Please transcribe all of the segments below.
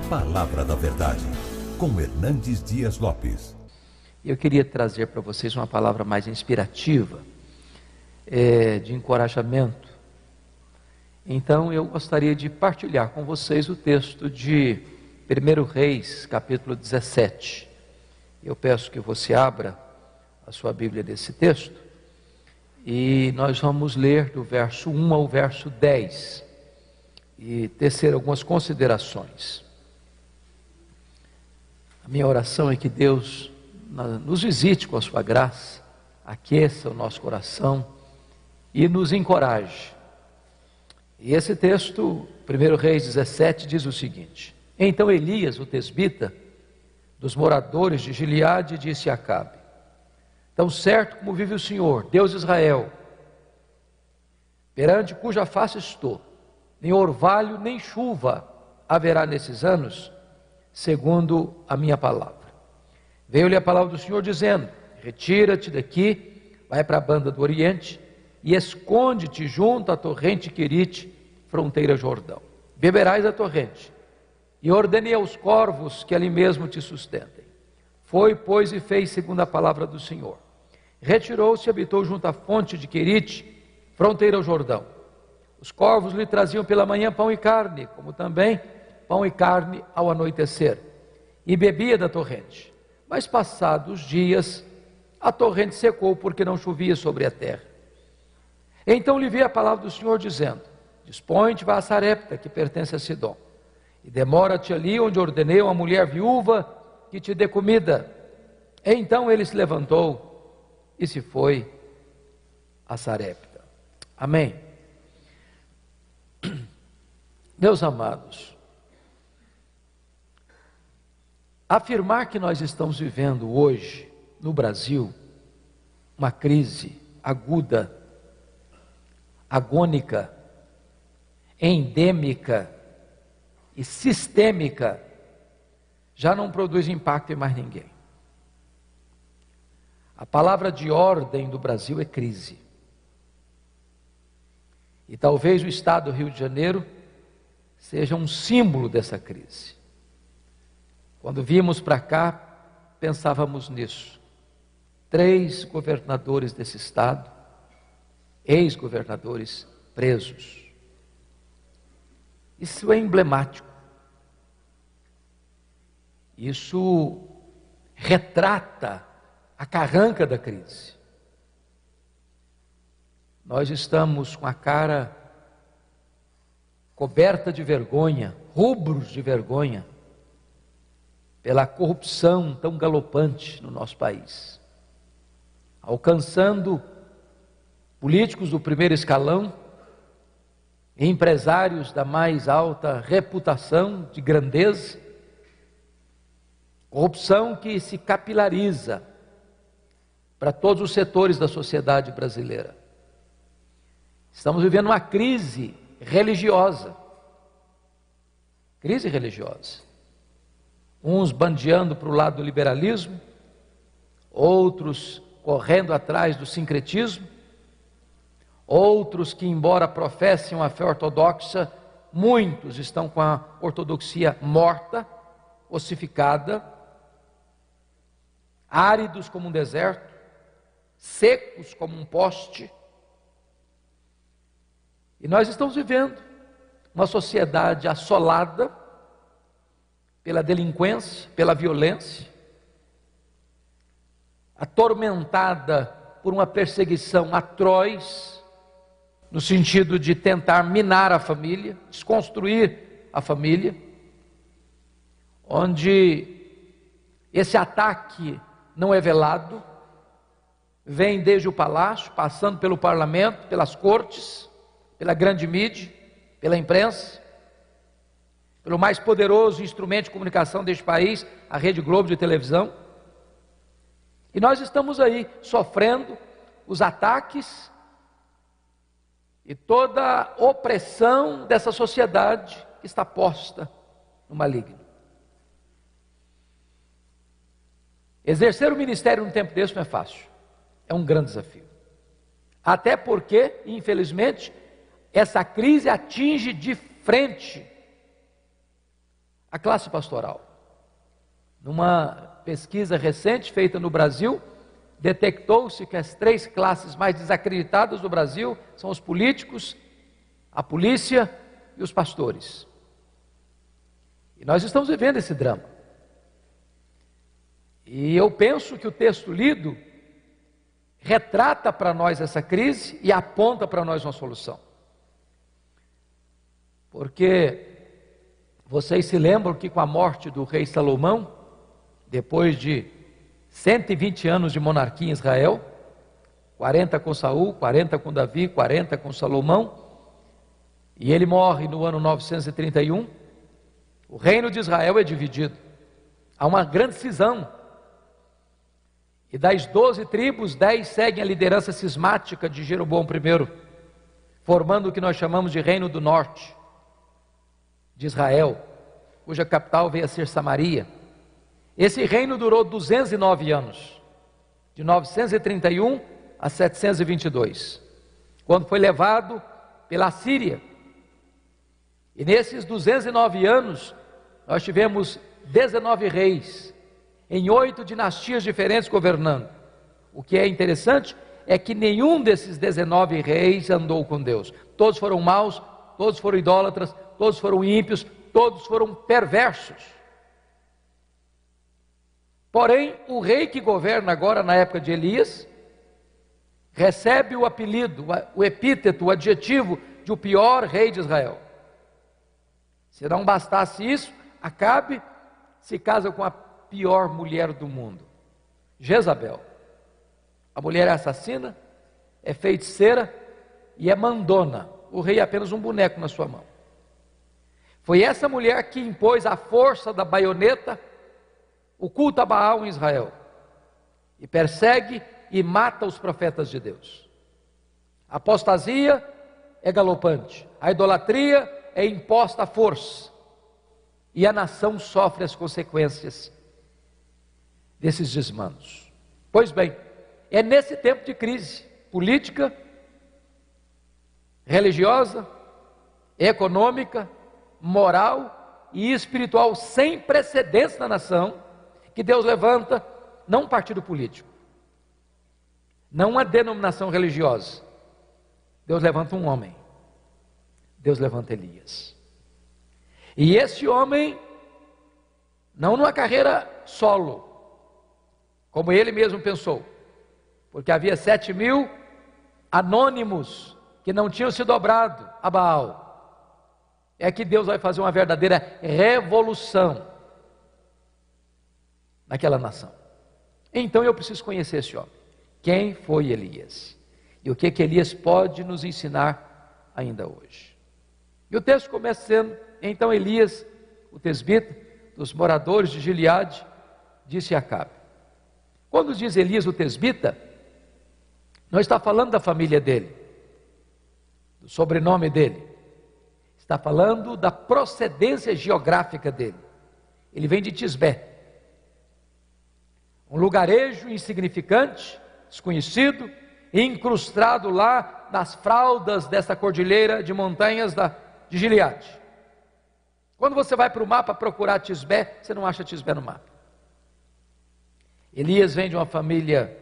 Palavra da Verdade, com Hernandes Dias Lopes. Eu queria trazer para vocês uma palavra mais inspirativa, de encorajamento. Então eu gostaria de partilhar com vocês o texto de 1 Reis, capítulo 17. Eu peço que você abra a sua Bíblia nesse texto, e nós vamos ler do verso 1 ao verso 10, e tecer algumas considerações. A minha oração é que Deus nos visite com a sua graça, aqueça o nosso coração e nos encoraje. E esse texto, 1 Reis 17, diz o seguinte: Então Elias, o tesbita, dos moradores de Gileade, disse a Acabe: Tão certo como vive o Senhor, Deus de Israel, perante cuja face estou, nem orvalho nem chuva haverá nesses anos, segundo a minha palavra. Veio-lhe a palavra do Senhor dizendo: Retira-te daqui, vai para a banda do Oriente e esconde-te junto à torrente Querite, fronteira Jordão. Beberás a torrente, e ordenei aos corvos que ali mesmo te sustentem. Foi, pois, e fez segundo a palavra do Senhor. Retirou-se e habitou junto à fonte de Querite, fronteira ao Jordão. Os corvos lhe traziam pela manhã pão e carne, como também pão e carne ao anoitecer, e bebia da torrente. Mas passados dias, a torrente secou, porque não chovia sobre a terra. Então lhe veio a palavra do Senhor, dizendo: Dispõe-te, vá a Sarepta, que pertence a Sidom, e demora-te ali, onde ordenei a uma mulher viúva que te dê comida. Então ele se levantou e se foi a Sarepta. Amém. Meus amados, afirmar que nós estamos vivendo hoje, no Brasil, uma crise aguda, agônica, endêmica e sistêmica, já não produz impacto em mais ninguém. A palavra de ordem do Brasil é crise. E talvez o estado do Rio de Janeiro seja um símbolo dessa crise. Quando vimos para cá, pensávamos nisso. 3 governadores desse estado, ex-governadores presos. Isso é emblemático. Isso retrata a carranca da crise. Nós estamos com a cara coberta de vergonha, rubros de vergonha, pela corrupção tão galopante no nosso país, alcançando políticos do primeiro escalão, empresários da mais alta reputação de grandeza, corrupção que se capilariza para todos os setores da sociedade brasileira. Estamos vivendo uma crise religiosa. Crise religiosa. Uns bandeando para o lado do liberalismo, outros correndo atrás do sincretismo, outros que, embora professem uma fé ortodoxa, muitos estão com a ortodoxia morta, ossificada, áridos como um deserto, secos como um poste. E nós estamos vivendo uma sociedade assolada pela delinquência, pela violência, atormentada por uma perseguição atroz, no sentido de tentar minar a família, desconstruir a família, onde esse ataque não é velado, vem desde o palácio, passando pelo parlamento, pelas cortes, pela grande mídia, pela imprensa, pelo mais poderoso instrumento de comunicação deste país, a Rede Globo de televisão. E nós estamos aí sofrendo os ataques e toda a opressão dessa sociedade que está posta no maligno. Exercer o ministério num tempo desse não é fácil, é um grande desafio. Até porque, infelizmente, essa crise atinge de frente a classe pastoral. Numa pesquisa recente feita no Brasil, detectou-se que as 3 classes mais desacreditadas do Brasil são os políticos, a polícia e os pastores. E nós estamos vivendo esse drama. E eu penso que o texto lido retrata para nós essa crise e aponta para nós uma solução. Porque vocês se lembram que com a morte do rei Salomão, depois de 120 anos de monarquia em Israel, 40 com Saul, 40 com Davi, 40 com Salomão, e ele morre no ano 931, o reino de Israel é dividido. Há uma grande cisão. E das 12 tribos, 10 seguem a liderança cismática de Jeroboão I, formando o que nós chamamos de Reino do Norte de Israel, cuja capital veio a ser Samaria. Esse reino durou 209 anos, de 931 a 722, quando foi levado pela Síria. E nesses 209 anos, nós tivemos 19 reis, em 8 dinastias diferentes governando. O que é interessante é que nenhum desses 19 reis andou com Deus. Todos foram maus, todos foram idólatras, todos foram ímpios, todos foram perversos. Porém, o rei que governa agora na época de Elias, recebe o apelido, o epíteto, o adjetivo de o pior rei de Israel. Se não bastasse isso, Acabe se casa com a pior mulher do mundo, Jezabel. A mulher é assassina, é feiticeira e é mandona. O rei é apenas um boneco na sua mão. Foi essa mulher que impôs a força da baioneta, o culto a Baal em Israel, e persegue e mata os profetas de Deus. A apostasia é galopante, a idolatria é imposta à força, e a nação sofre as consequências desses desmandos. Pois bem, é nesse tempo de crise política, religiosa, econômica, moral e espiritual sem precedentes na nação, que Deus levanta não um partido político, não uma denominação religiosa. Deus levanta um homem. Deus levanta Elias. E esse homem, não numa carreira solo, como ele mesmo pensou, porque havia 7.000 anônimos que não tinham se dobrado a Baal. É que Deus vai fazer uma verdadeira revolução naquela nação. Então eu preciso conhecer esse homem. Quem foi Elias? E o que Elias pode nos ensinar ainda hoje? E o texto começa sendo: então Elias, o tesbita, dos moradores de Gileade, disse a Acabe. Quando diz Elias o tesbita, não está falando da família dele, do sobrenome dele. Está falando da procedência geográfica dele. Ele vem de Tisbé, um lugarejo insignificante, desconhecido, incrustado lá nas fraldas dessa cordilheira de montanhas de Gileade. Quando você vai para o mapa procurar Tisbé, você não acha Tisbé no mapa. Elias vem de uma família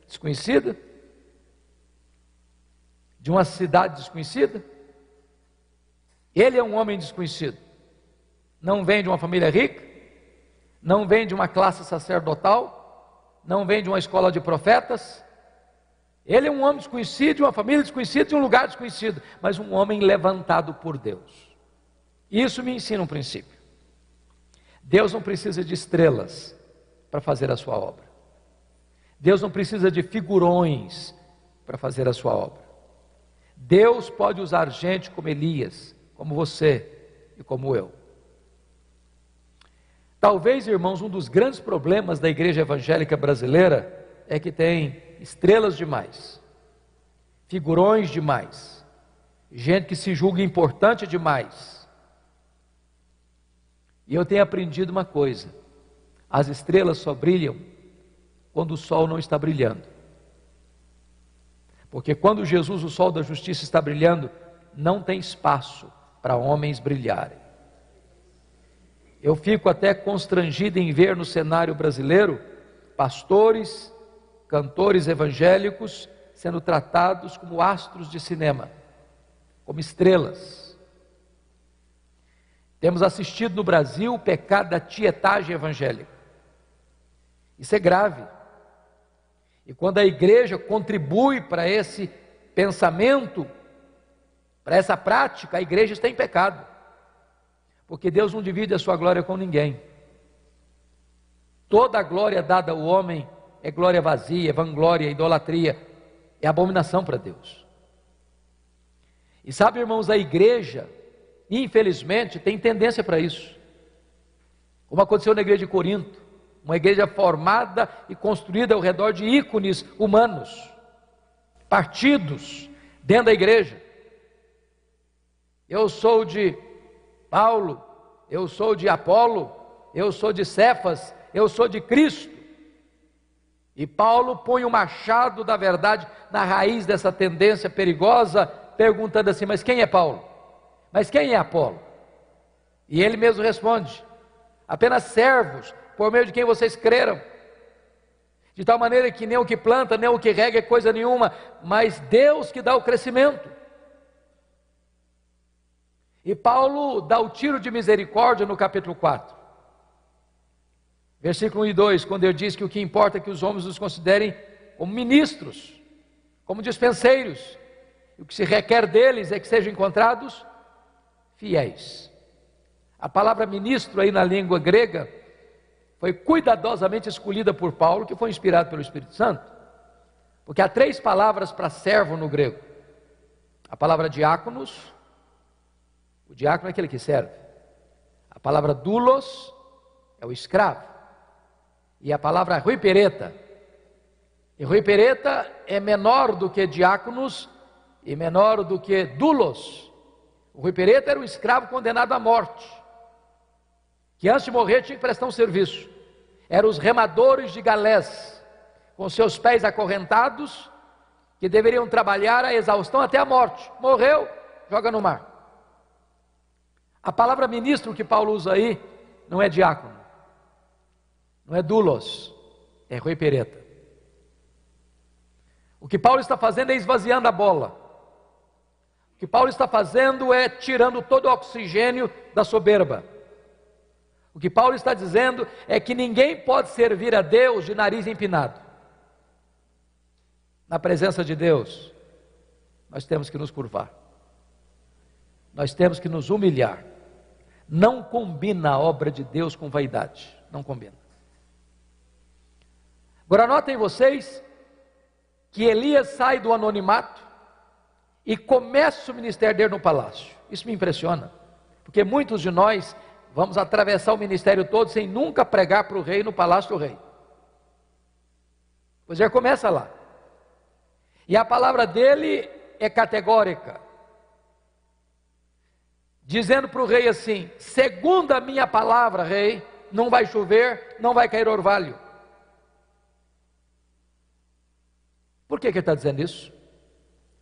desconhecida, de uma cidade desconhecida. Ele é um homem desconhecido. Não vem de uma família rica, não vem de uma classe sacerdotal, não vem de uma escola de profetas. Ele é um homem desconhecido, de uma família desconhecida, de um lugar desconhecido, mas um homem levantado por Deus. Isso me ensina um princípio. Deus não precisa de estrelas para fazer a sua obra. Deus não precisa de figurões para fazer a sua obra. Deus pode usar gente como Elias, como você e como eu. Talvez, irmãos, um dos grandes problemas da igreja evangélica brasileira é que tem estrelas demais, figurões demais, gente que se julga importante demais. E eu tenho aprendido uma coisa: as estrelas só brilham quando o sol não está brilhando. Porque quando Jesus, o sol da justiça, está brilhando, não tem espaço para homens brilharem. eu fico até constrangido em ver no cenário brasileiro pastores, cantores evangélicos sendo tratados como astros de cinema, como estrelas. Temos assistido no Brasil o pecado da tietagem evangélica. Isso é grave. E quando a igreja contribui para esse pensamento, para essa prática, a igreja está em pecado. Porque Deus não divide a sua glória com ninguém. Toda a glória dada ao homem é glória vazia, é vanglória, é idolatria, é abominação para Deus. E sabe, irmãos, a igreja, infelizmente, tem tendência para isso. Como aconteceu na igreja de Corinto, uma igreja formada e construída ao redor de ícones humanos, partidos dentro da igreja. Eu sou de Paulo, eu sou de Apolo, eu sou de Cefas, eu sou de Cristo. E Paulo põe o machado da verdade na raiz dessa tendência perigosa, perguntando assim: mas quem é Paulo? Mas quem é Apolo? E ele mesmo responde: apenas servos, por meio de quem vocês creram, de tal maneira que nem o que planta, nem o que rega é coisa nenhuma, mas Deus que dá o crescimento. E Paulo dá o tiro de misericórdia no capítulo 4, versículo 1 e 2, quando ele diz que o que importa é que os homens os considerem como ministros, como dispenseiros, e o que se requer deles é que sejam encontrados fiéis. A palavra ministro aí na língua grega foi cuidadosamente escolhida por Paulo, que foi inspirado pelo Espírito Santo, porque há 3 palavras para servo no grego: a palavra diáconos, o diácono é aquele que serve; a palavra doulos é o escravo; e a palavra ruipereta. E ruipereta é menor do que diáconos e menor do que doulos. O ruipereta era um escravo condenado à morte, que antes de morrer tinha que prestar um serviço. Eram os remadores de galés, com seus pés acorrentados, que deveriam trabalhar a exaustão até a morte. Morreu, joga no mar. A palavra ministro que Paulo usa aí não é diácono, não é doulos, é ruipereta. O que Paulo está fazendo é esvaziando a bola. O que Paulo está fazendo é tirando todo o oxigênio da soberba. O que Paulo está dizendo é que ninguém pode servir a Deus de nariz empinado. Na presença de Deus, nós temos que nos curvar, nós temos que nos humilhar. Não combina a obra de Deus com vaidade, não combina. Agora notem vocês que Elias sai do anonimato e começa o ministério dele no palácio. Isso me impressiona, porque muitos de nós vamos atravessar o ministério todo sem nunca pregar para o rei no palácio do rei. Pois já começa lá. E a palavra dele é categórica, dizendo para o rei assim: segundo a minha palavra, rei, não vai chover, não vai cair orvalho. Por que ele está dizendo isso?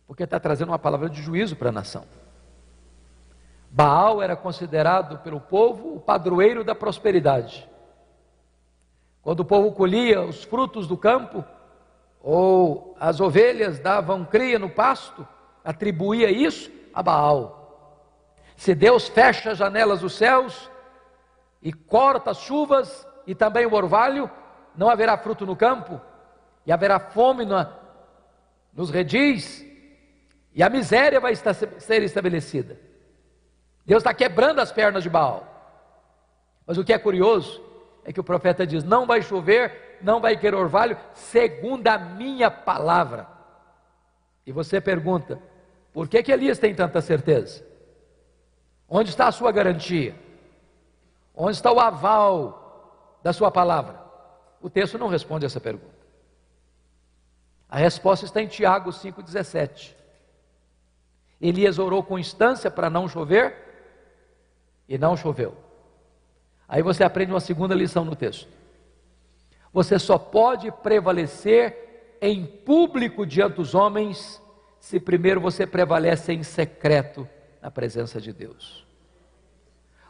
Porque está trazendo uma palavra de juízo para a nação. Baal era considerado pelo povo o padroeiro da prosperidade. Quando o povo colhia os frutos do campo, ou as ovelhas davam cria no pasto, atribuía isso a Baal. Se Deus fecha as janelas dos céus e corta as chuvas e também o orvalho, não haverá fruto no campo, e haverá fome nos redis, e a miséria vai ser estabelecida. Deus está quebrando as pernas de Baal. Mas o que é curioso é que o profeta diz: não vai chover, não vai cair orvalho, segundo a minha palavra. E você pergunta: por que Elias tem tanta certeza? Onde está a sua garantia? Onde está o aval da sua palavra? O texto não responde essa pergunta. A resposta está em Tiago 5,17. Elias orou com instância para não chover, e não choveu. Aí você aprende uma segunda lição no texto. Você só pode prevalecer em público diante dos homens, se primeiro você prevalece em secreto na presença de Deus.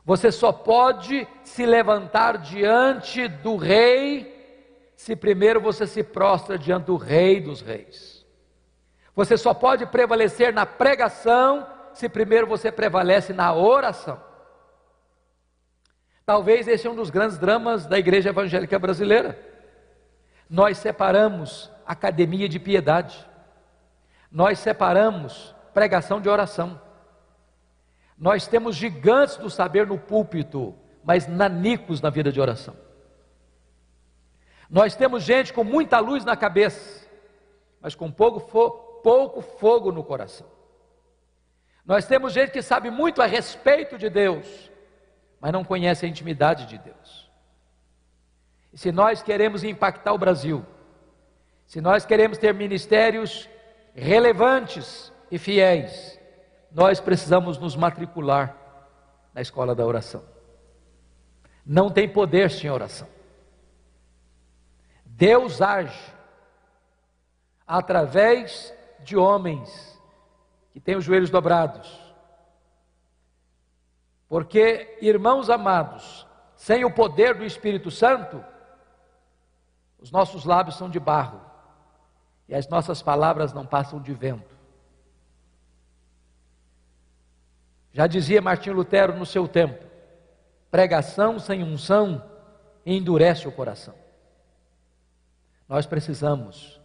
Você só pode se levantar diante do rei se primeiro você se prostra diante do Rei dos Reis. Você só pode prevalecer na pregação se primeiro você prevalece na oração. Talvez esse é um dos grandes dramas da igreja evangélica brasileira. Nós separamos academia de piedade. Nós separamos pregação de oração. Nós temos gigantes do saber no púlpito, mas nanicos na vida de oração. Nós temos gente com muita luz na cabeça, mas com pouco fogo no coração. Nós temos gente que sabe muito a respeito de Deus, mas não conhece a intimidade de Deus. E se nós queremos impactar o Brasil, se nós queremos ter ministérios relevantes e fiéis, nós precisamos nos matricular na escola da oração. Não tem poder sem oração. Deus age através de homens que têm os joelhos dobrados. Porque, irmãos amados, sem o poder do Espírito Santo, os nossos lábios são de barro e as nossas palavras não passam de vento. Já dizia Martinho Lutero no seu tempo: pregação sem unção endurece o coração. Nós precisamos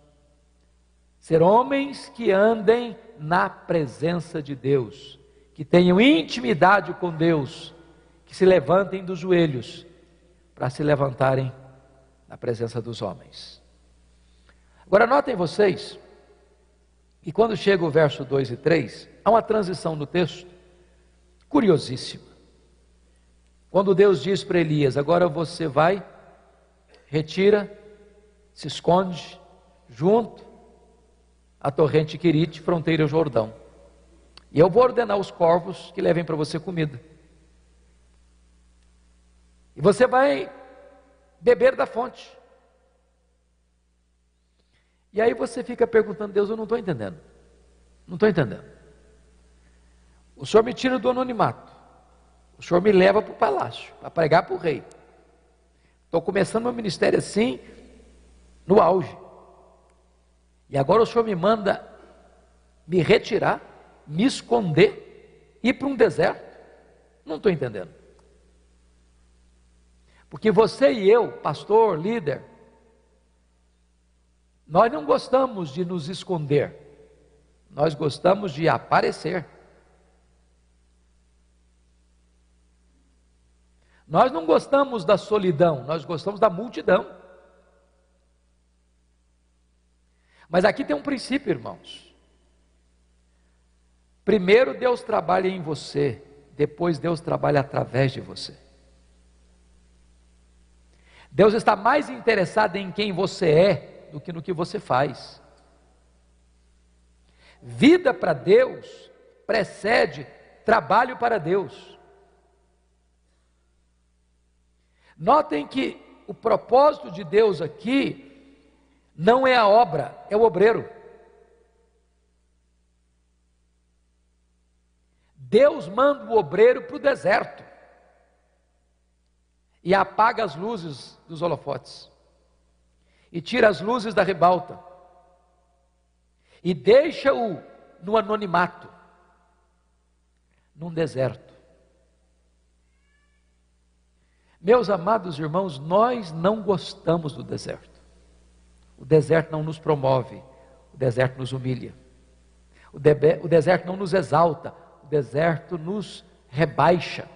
ser homens que andem na presença de Deus, que tenham intimidade com Deus, que se levantem dos joelhos para se levantarem na presença dos homens. Agora notem vocês que quando chega o verso 2 e 3, há uma transição no texto curiosíssima. Quando Deus diz para Elias: agora você vai, retira, se esconde junto à torrente Querite, fronteira ao Jordão, e eu vou ordenar os corvos que levem para você comida, e você vai beber da fonte. E aí você fica perguntando: Deus, eu não estou entendendo, o Senhor me tira do anonimato, o Senhor me leva para o palácio, para pregar para o rei, estou começando meu ministério assim, no auge, e agora o Senhor me manda me retirar, me esconder, ir para um deserto. Não estou entendendo. Porque você e eu, pastor, líder, nós não gostamos de nos esconder, nós gostamos de aparecer. Nós não gostamos da solidão, nós gostamos da multidão. Mas aqui tem um princípio, irmãos. Primeiro Deus trabalha em você, depois Deus trabalha através de você. Deus está mais interessado em quem você é do que no que você faz. Vida para Deus precede trabalho para Deus. Notem que o propósito de Deus aqui não é a obra, é o obreiro. Deus manda o obreiro para o deserto e apaga as luzes dos holofotes e tira as luzes da ribalta e deixa-o no anonimato, num deserto. Meus amados irmãos, nós não gostamos do deserto. O deserto não nos promove, o deserto nos humilha, o deserto não nos exalta, o deserto nos rebaixa.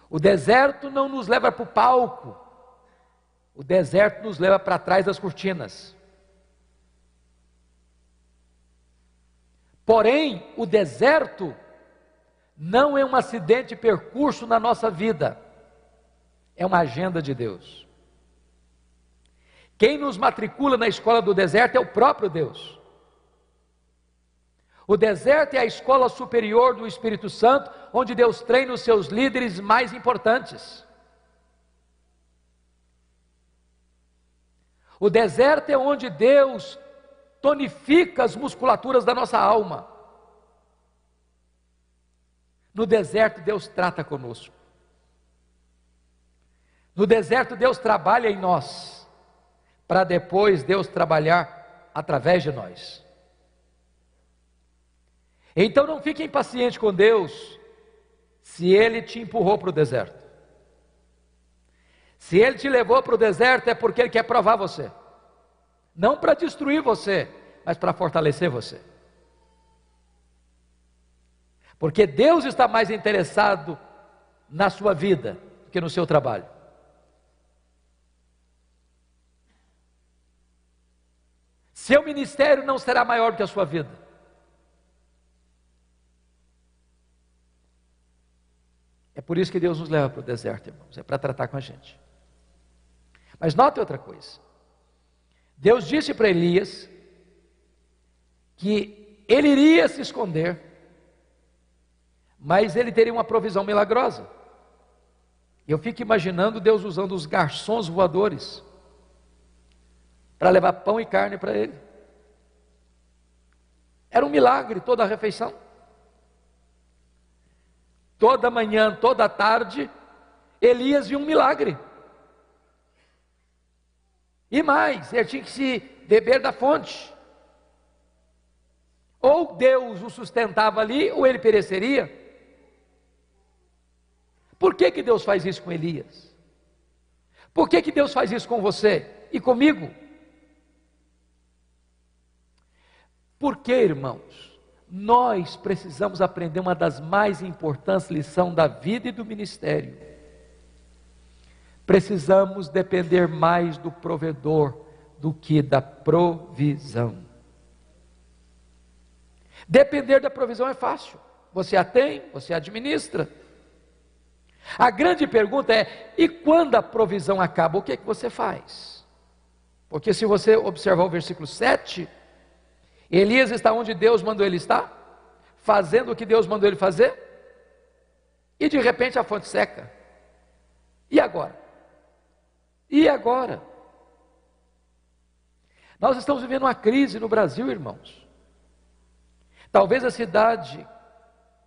O deserto não nos leva para o palco, o deserto nos leva para trás das cortinas. Porém, o deserto não é um acidente de percurso na nossa vida, é uma agenda de Deus. Quem nos matricula na escola do deserto é o próprio Deus. O deserto é a escola superior do Espírito Santo, onde Deus treina os seus líderes mais importantes. O deserto é onde Deus tonifica as musculaturas da nossa alma. No deserto Deus trata conosco. No deserto Deus trabalha em nós, para depois Deus trabalhar através de nós. Então não fique impaciente com Deus, se Ele te empurrou para o deserto. Se Ele te levou para o deserto é porque Ele quer provar você. Não para destruir você, mas para fortalecer você. Porque Deus está mais interessado na sua vida do que no seu trabalho. Seu ministério não será maior do que a sua vida. É por isso que Deus nos leva para o deserto, irmãos. É para tratar com a gente. Mas note outra coisa. Deus disse para Elias que ele iria se esconder, mas ele teria uma provisão milagrosa. Eu fico imaginando Deus usando os garçons voadores para levar pão e carne para ele. Era um milagre toda a refeição. Toda manhã, toda tarde, Elias viu um milagre. E mais, ele tinha que se beber da fonte. Ou Deus o sustentava ali, ou ele pereceria. Por que Deus faz isso com Elias? Por que Deus faz isso com você e comigo? Porque, irmãos, nós precisamos aprender uma das mais importantes lições da vida e do ministério. Precisamos depender mais do provedor do que da provisão. Depender da provisão é fácil. Você a tem, você a administra. A grande pergunta é: e quando a provisão acaba, o que é que você faz? Porque se você observar o versículo 7, Elias está onde Deus mandou ele estar, fazendo o que Deus mandou ele fazer, e de repente a fonte seca. E agora? E agora? Nós estamos vivendo uma crise no Brasil, irmãos. Talvez a cidade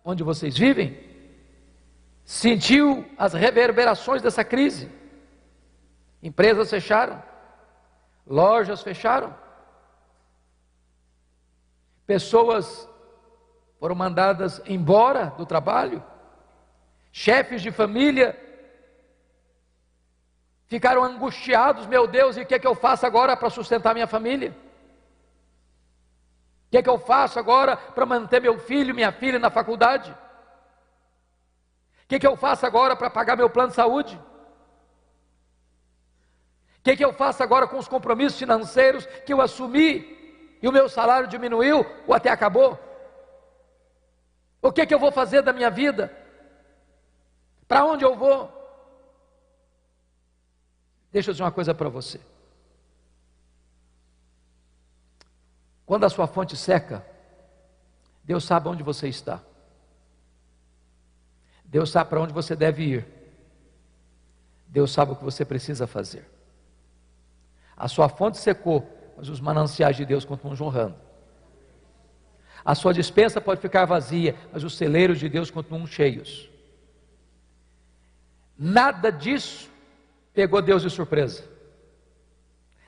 onde vocês vivem sentiu as reverberações dessa crise. Empresas fecharam, lojas fecharam, pessoas foram mandadas embora do trabalho, chefes de família ficaram angustiados. Meu Deus, e o que é que eu faço agora para sustentar minha família? O que é que eu faço agora para manter meu filho, minha filha na faculdade? O que é que eu faço agora para pagar meu plano de saúde? O que é que eu faço agora com os compromissos financeiros que eu assumi e o meu salário diminuiu ou até acabou? O que é que eu vou fazer da minha vida? Para onde eu vou? Deixa eu dizer uma coisa para você. Quando a sua fonte seca, Deus sabe onde você está. Deus sabe para onde você deve ir. Deus sabe o que você precisa fazer. A sua fonte secou, mas os mananciais de Deus continuam jorrando. A sua despensa pode ficar vazia, mas os celeiros de Deus continuam cheios. Nada disso pegou Deus de surpresa.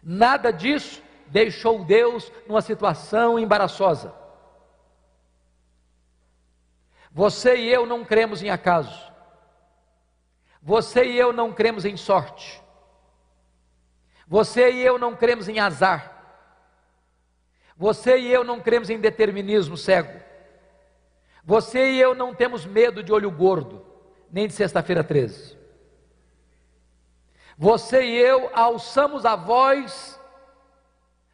Nada disso deixou Deus numa situação embaraçosa. Você e eu não cremos em acaso. Você e eu não cremos em sorte. Você e eu não cremos em azar. Você e eu não cremos em determinismo cego. Você e eu não temos medo de olho gordo, nem de sexta-feira 13. Você e eu alçamos a voz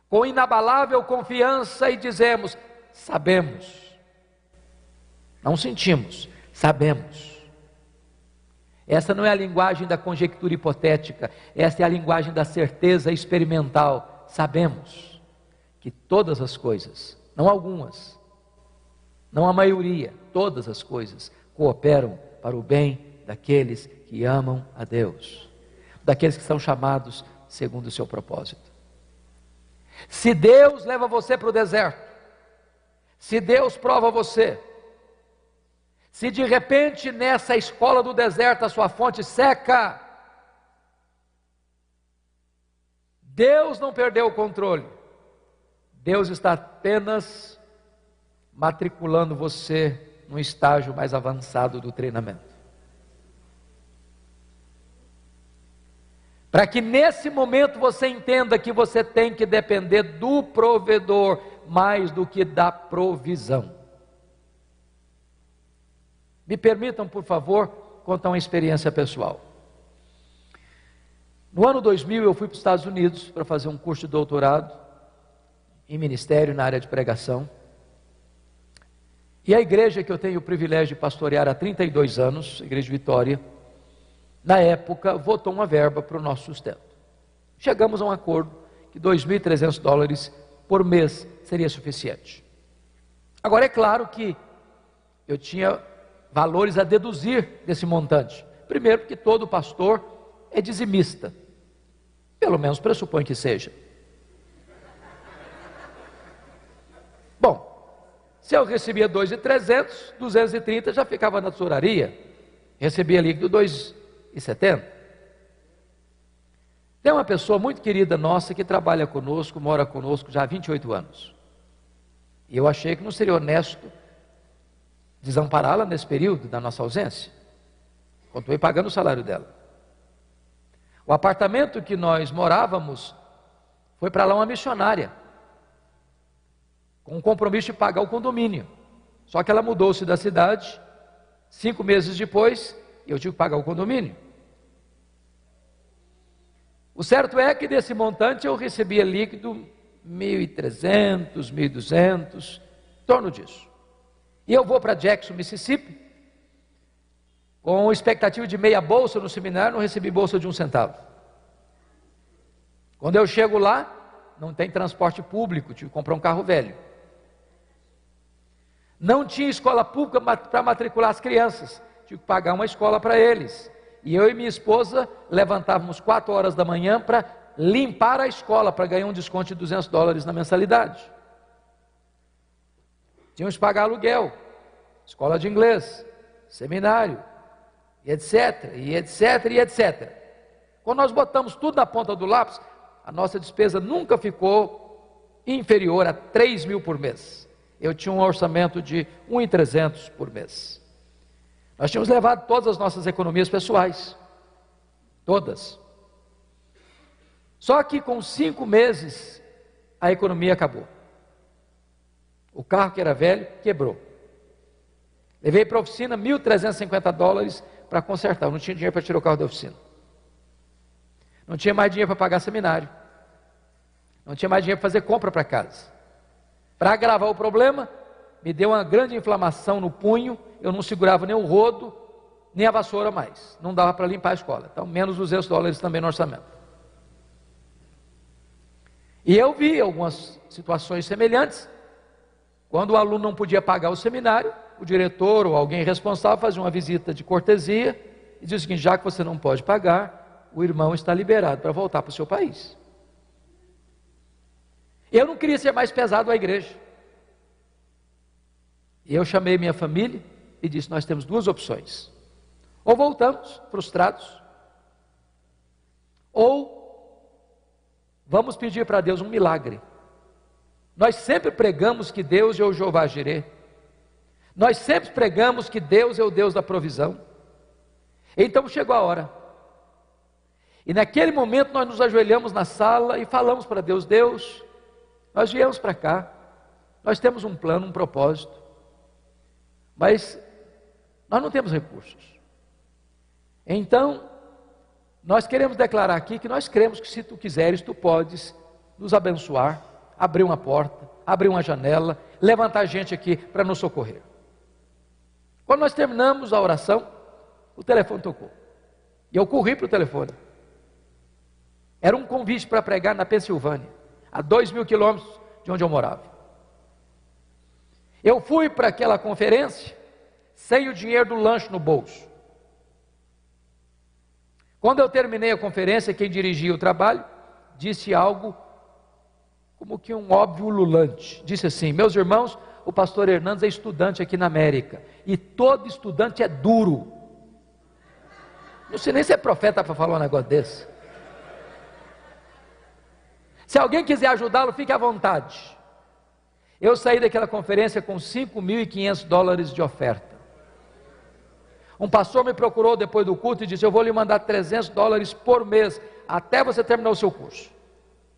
com inabalável confiança e dizemos: sabemos. Não sentimos, sabemos. Essa não é a linguagem da conjectura hipotética, essa é a linguagem da certeza experimental. Sabemos que todas as coisas, não algumas, não a maioria, todas as coisas cooperam para o bem daqueles que amam a Deus, daqueles que são chamados segundo o seu propósito. Se Deus leva você para o deserto, se Deus prova você, Se de repente nessa escola do deserto a sua fonte seca, Deus não perdeu o controle. Deus está apenas matriculando você num estágio mais avançado do treinamento. Para que nesse momento você entenda que você tem que depender do provedor mais do que da provisão. Me permitam, por favor, contar uma experiência pessoal. No ano 2000 eu fui para os Estados Unidos para fazer um curso de doutorado em ministério na área de pregação. E a igreja que eu tenho o privilégio de pastorear há 32 anos, a Igreja de Vitória, na época votou uma verba para o nosso sustento. Chegamos a um acordo que $2.300 por mês seria suficiente. Agora é claro que eu tinha valores a deduzir desse montante. Primeiro, porque todo pastor é dizimista. Pelo menos pressupõe que seja. Bom, se eu recebia 2.300, 230 já ficava na tesouraria. Recebia líquido 2,70. Tem uma pessoa muito querida nossa que trabalha conosco, mora conosco já há 28 anos. E eu achei que não seria honesto desampará-la nesse período da nossa ausência. Continuei pagando o salário dela. O apartamento que nós morávamos foi para lá uma missionária, com o compromisso de pagar o condomínio. Só que ela mudou-se da cidade, 5 meses depois, e eu tive que pagar o condomínio. O certo é que desse montante eu recebia líquido 1.300, 1.200, em torno disso. E eu vou para Jackson, Mississippi, com expectativa de meia bolsa no seminário, não recebi bolsa de 1 centavo. Quando eu chego lá, não tem transporte público, tive que comprar um carro velho. Não tinha escola pública para matricular as crianças, tive que pagar uma escola para eles. E eu e minha esposa levantávamos 4 horas da manhã para limpar a escola, para ganhar um desconto de $200 na mensalidade. Tínhamos que pagar aluguel, escola de inglês, seminário, e etc, e etc, e etc. Quando nós botamos tudo na ponta do lápis, a nossa despesa nunca ficou inferior a 3.000 por mês. Eu tinha um orçamento de 1.300 por mês. Nós tínhamos levado todas as nossas economias pessoais, todas. Só que com 5 meses, a economia acabou. O carro que era velho, quebrou. Levei para a oficina $1.350 para consertar. Eu não tinha dinheiro para tirar o carro da oficina. Não tinha mais dinheiro para pagar seminário. Não tinha mais dinheiro para fazer compra para casa. Para agravar o problema, me deu uma grande inflamação no punho. Eu não segurava nem o rodo, nem a vassoura mais. Não dava para limpar a escola. Então, menos $200 também no orçamento. E eu vi algumas situações semelhantes. Quando o aluno não podia pagar o seminário, o diretor ou alguém responsável fazia uma visita de cortesia e dizia o seguinte: já que você não pode pagar, o irmão está liberado para voltar para o seu país. Eu não queria ser mais pesado à igreja. E eu chamei minha família e disse: nós temos 2 opções. Ou voltamos frustrados, ou vamos pedir para Deus um milagre. Nós sempre pregamos que Deus é o Jeová Jireh. Nós sempre pregamos que Deus é o Deus da provisão. Então chegou a hora. E naquele momento nós nos ajoelhamos na sala e falamos para Deus: Deus, nós viemos para cá, nós temos um plano, um propósito, mas nós não temos recursos. Então, nós queremos declarar aqui que nós cremos que se tu quiseres, tu podes nos abençoar, abrir uma porta, abrir uma janela, levantar gente aqui para nos socorrer. Quando nós terminamos a oração, o telefone tocou. E eu corri para o telefone. Era um convite para pregar na Pensilvânia, a 2.000 quilômetros de onde eu morava. Eu fui para aquela conferência sem o dinheiro do lanche no bolso. Quando eu terminei a conferência, quem dirigia o trabalho disse algo como que um óbvio ululante. Disse assim: meus irmãos, o pastor Hernandes é estudante aqui na América. e todo estudante é duro. Não sei nem se é profeta para falar um negócio desse. Se alguém quiser ajudá-lo, fique à vontade. Eu saí daquela conferência com $5.500 de oferta. Um pastor me procurou depois do culto e disse: eu vou lhe mandar $300 por mês, até você terminar o seu curso.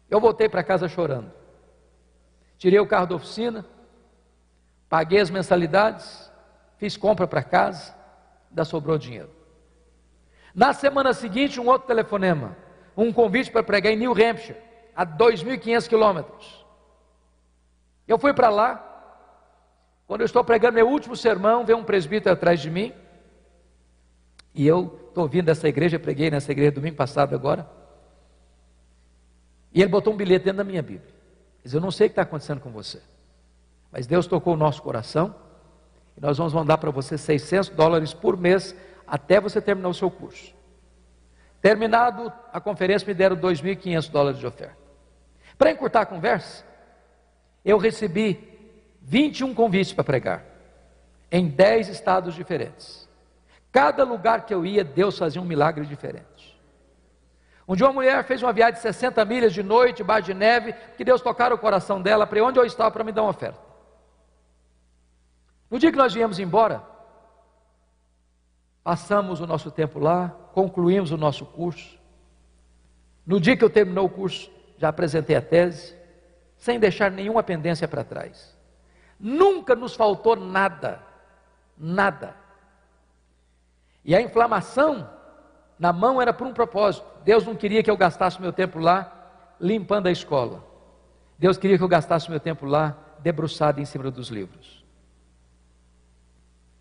Eu voltei para casa chorando. Tirei o carro da oficina, paguei as mensalidades, fiz compra para casa, ainda sobrou dinheiro. Na semana seguinte, um outro telefonema, um convite para pregar em New Hampshire, a 2.500 quilômetros. Eu fui para lá. Quando eu estou pregando meu último sermão, veio um presbítero atrás de mim, e eu estou vindo dessa igreja, preguei nessa igreja domingo passado agora, e ele botou um bilhete dentro da minha Bíblia. Ele disse: eu não sei o que está acontecendo com você, mas Deus tocou o nosso coração, e nós vamos mandar para você $600 por mês, até você terminar o seu curso. Terminado a conferência, me deram $2.500 de oferta. Para encurtar a conversa, eu recebi 21 convites para pregar, em 10 estados diferentes. Cada lugar que eu ia, Deus fazia um milagre diferente. Um dia uma mulher fez uma viagem de 60 milhas de noite, debaixo de neve, que Deus tocara o coração dela, para onde eu estava, para me dar uma oferta. No dia que nós viemos embora, passamos o nosso tempo lá, concluímos o nosso curso. No dia que eu terminou o curso, já apresentei a tese, sem deixar nenhuma pendência para trás. Nunca nos faltou nada, nada. E a inflamação na mão era por um propósito. Deus não queria que eu gastasse meu tempo lá limpando a escola. Deus queria que eu gastasse meu tempo lá debruçado em cima dos livros,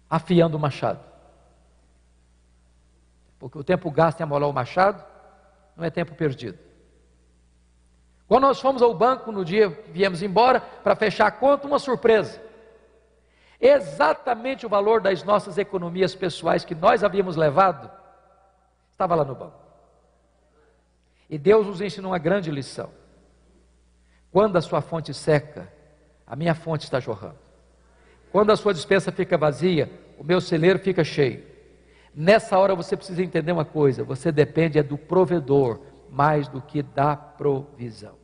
afiando o machado. Porque o tempo gasto em amolar o machado não é tempo perdido. Quando nós fomos ao banco no dia que viemos embora, para fechar a conta, uma surpresa. Exatamente o valor das nossas economias pessoais que nós havíamos levado, estava lá no banco. E Deus nos ensinou uma grande lição. Quando a sua fonte seca, a minha fonte está jorrando. Quando a sua despensa fica vazia, o meu celeiro fica cheio. Nessa hora você precisa entender uma coisa: você depende do provedor mais do que da provisão.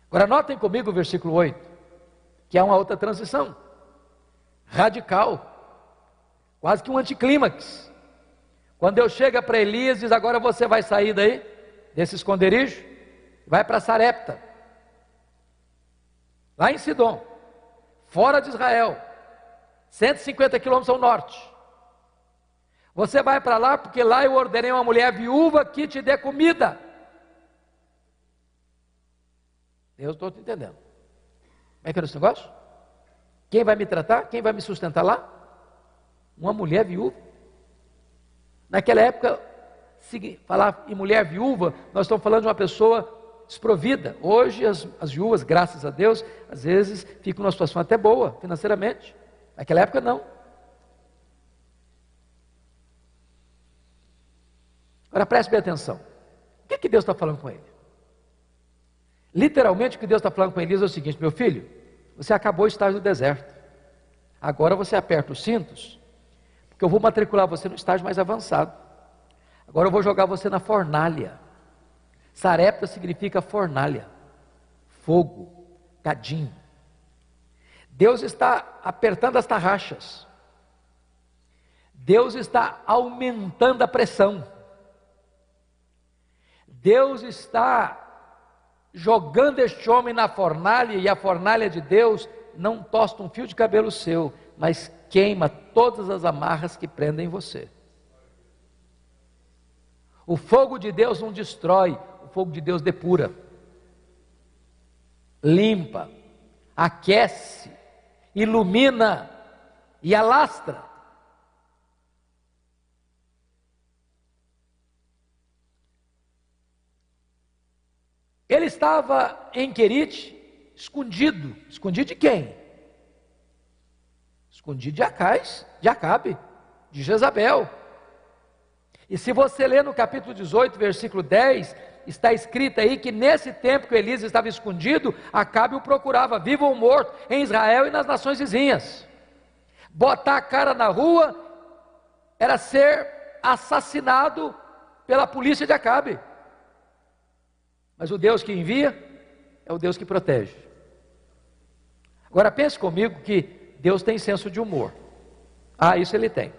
Agora notem comigo o versículo 8, que é uma outra transição radical, quase que um anticlímax. Quando Deus chega para Elias e diz: agora você vai sair daí, desse esconderijo, vai para Sarepta, lá em Sidom, fora de Israel, 150 quilômetros ao norte. Você vai para lá porque lá eu ordenei uma mulher viúva que te dê comida. Eu estou te entendendo. Como é que é esse negócio? Quem vai me tratar? Quem vai me sustentar lá? Uma mulher viúva. Naquela época, se falar em mulher viúva, nós estamos falando de uma pessoa desprovida. Hoje as viúvas, graças a Deus, às vezes ficam numa situação até boa financeiramente. Naquela época não. Agora preste bem atenção. O que Deus está falando com ele? Literalmente o que Deus está falando com Elias é o seguinte: meu filho, você acabou o estágio do deserto. Agora você aperta os cintos, porque eu vou matricular você no estágio mais avançado. Agora eu vou jogar você na fornalha. Sarepta significa fornalha, fogo, cadinho. Deus está apertando as tarraxas. Deus está aumentando a pressão. Deus está jogando este homem na fornalha, e a fornalha de Deus não tosta um fio de cabelo seu, mas queima todas as amarras que prendem você. O fogo de Deus não destrói, o fogo de Deus depura, limpa, aquece, ilumina e alastra. Ele estava em Querite, escondido. Escondido de quem? Escondido de Acabe, de Jezabel. E se você ler no capítulo 18, versículo 10, está escrito aí que nesse tempo que Elias estava escondido, Acabe o procurava, vivo ou morto, em Israel e nas nações vizinhas. Botar a cara na rua era ser assassinado pela polícia de Acabe. Mas o Deus que envia é o Deus que protege. Agora pense comigo que Deus tem senso de humor. Isso ele tem.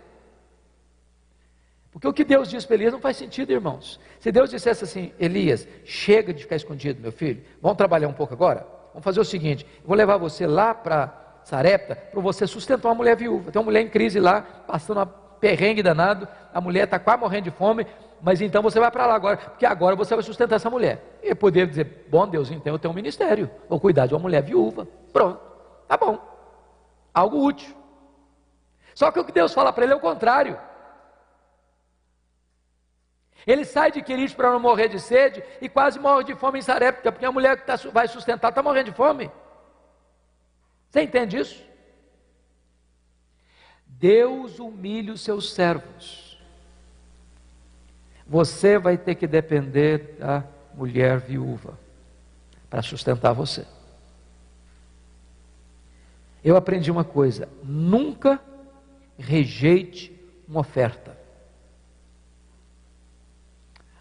Porque o que Deus diz para Elias não faz sentido, irmãos. Se Deus dissesse assim: Elias, chega de ficar escondido, meu filho, vamos trabalhar um pouco agora? Vamos fazer o seguinte, eu vou levar você lá para Sarepta, para você sustentar uma mulher viúva. Tem uma mulher em crise lá, passando uma perrengue danado, a mulher está quase morrendo de fome, mas então você vai para lá agora, porque agora você vai sustentar essa mulher. E poderia dizer: bom Deus, então eu tenho um ministério, vou cuidar de uma mulher viúva. Pronto, tá bom, algo útil. Só que o que Deus fala para ele é o contrário. Ele sai de Querite para não morrer de sede e quase morre de fome em Sarepta, porque a mulher que vai sustentar está morrendo de fome. Você entende isso? Deus humilha os seus servos. Você vai ter que depender da mulher viúva para sustentar você. Eu aprendi uma coisa: nunca rejeite uma oferta.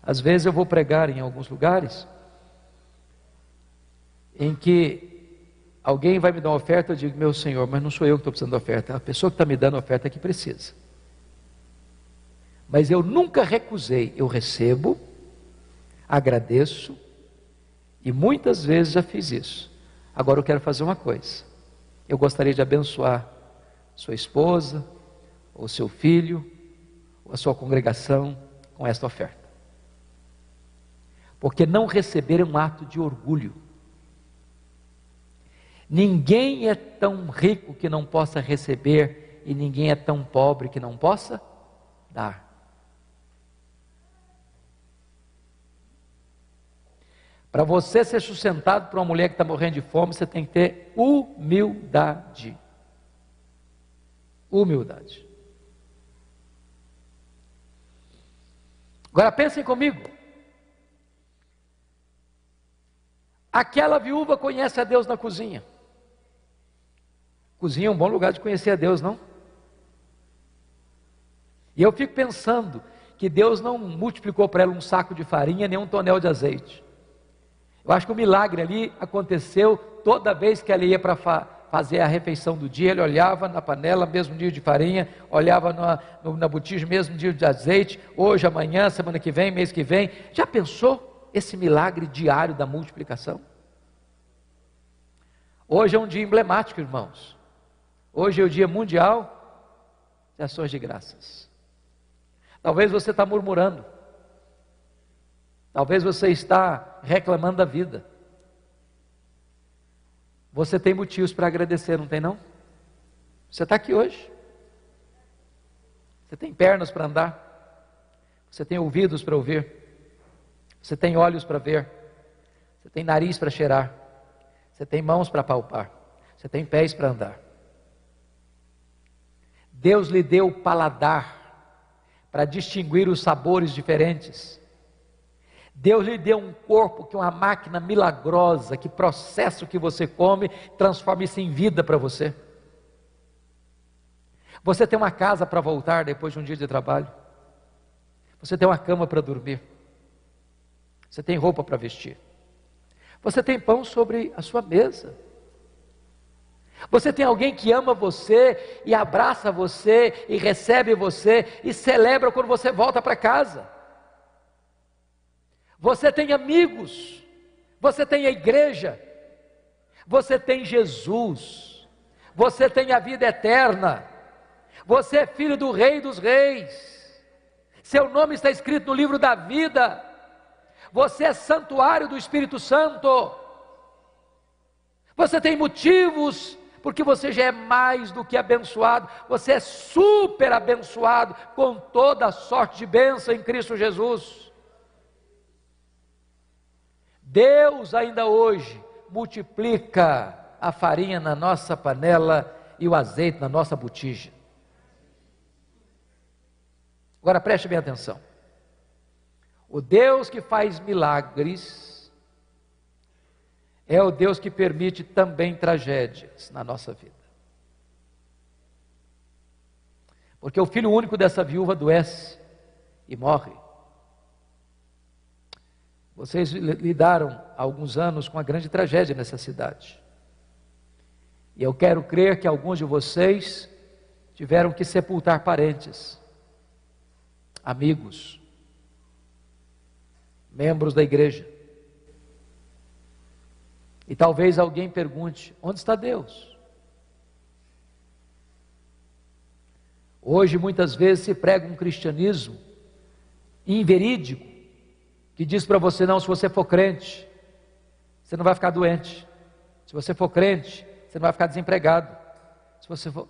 Às vezes eu vou pregar em alguns lugares em que alguém vai me dar uma oferta, eu digo: meu Senhor, mas não sou eu que estou precisando da oferta, é a pessoa que está me dando a oferta que precisa. Mas eu nunca recusei, eu recebo, agradeço, e muitas vezes já fiz isso. Agora eu quero fazer uma coisa: eu gostaria de abençoar sua esposa, ou seu filho, ou a sua congregação com esta oferta. Porque não receber é um ato de orgulho. Ninguém é tão rico que não possa receber, e ninguém é tão pobre que não possa dar. Para você ser sustentado por uma mulher que está morrendo de fome, você tem que ter humildade. Humildade. Agora pensem comigo. Aquela viúva conhece a Deus na cozinha. Cozinha é um bom lugar de conhecer a Deus, não? E eu fico pensando que Deus não multiplicou para ela um saco de farinha, nem um tonel de azeite. Eu acho que o milagre ali aconteceu toda vez que ela ia para fazer a refeição do dia. Ele olhava na panela, mesmo dia de farinha, olhava na botija, mesmo dia de azeite, hoje, amanhã, semana que vem, mês que vem. Já pensou esse milagre diário da multiplicação? Hoje é um dia emblemático, irmãos. Hoje é o dia mundial de ações de graças. Talvez você está murmurando. Talvez você está reclamando da vida. Você tem motivos para agradecer, não tem não? Você está aqui hoje. Você tem pernas para andar. Você tem ouvidos para ouvir. Você tem olhos para ver. Você tem nariz para cheirar. Você tem mãos para palpar. Você tem pés para andar. Deus lhe deu o paladar para distinguir os sabores diferentes. Deus lhe deu um corpo que é uma máquina milagrosa, que processa o que você come, transforma isso em vida para você. Você tem uma casa para voltar depois de um dia de trabalho. Você tem uma cama para dormir. Você tem roupa para vestir. Você tem pão sobre a sua mesa. Você tem alguém que ama você e abraça você e recebe você e celebra quando você volta para casa. Você tem amigos, você tem a igreja, você tem Jesus, você tem a vida eterna, você é filho do Rei dos Reis, seu nome está escrito no livro da vida, você é santuário do Espírito Santo, você tem motivos, porque você já é mais do que abençoado, você é super abençoado com toda a sorte de bênção em Cristo Jesus. Deus ainda hoje multiplica a farinha na nossa panela e o azeite na nossa botija. Agora preste bem atenção. O Deus que faz milagres é o Deus que permite também tragédias na nossa vida. porque o filho único dessa viúva adoece e morre. Vocês lidaram há alguns anos com uma grande tragédia nessa cidade. E eu quero crer que alguns de vocês tiveram que sepultar parentes, amigos, membros da igreja. E talvez alguém pergunte: onde está Deus? Hoje muitas vezes se prega um cristianismo inverídico, que diz para você: não, se você for crente, você não vai ficar doente. Se você for crente, você não vai ficar desempregado.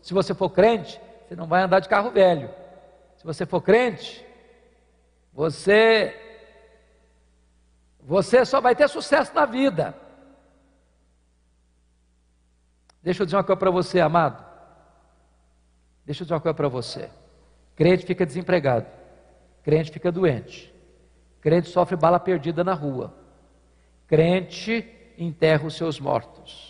Se você for crente, você não vai andar de carro velho. Se você for crente, você só vai ter sucesso na vida. Deixa eu dizer uma coisa para você, amado. Deixa eu dizer uma coisa para você. Crente fica desempregado. Crente fica doente. Crente sofre bala perdida na rua. Crente enterra os seus mortos.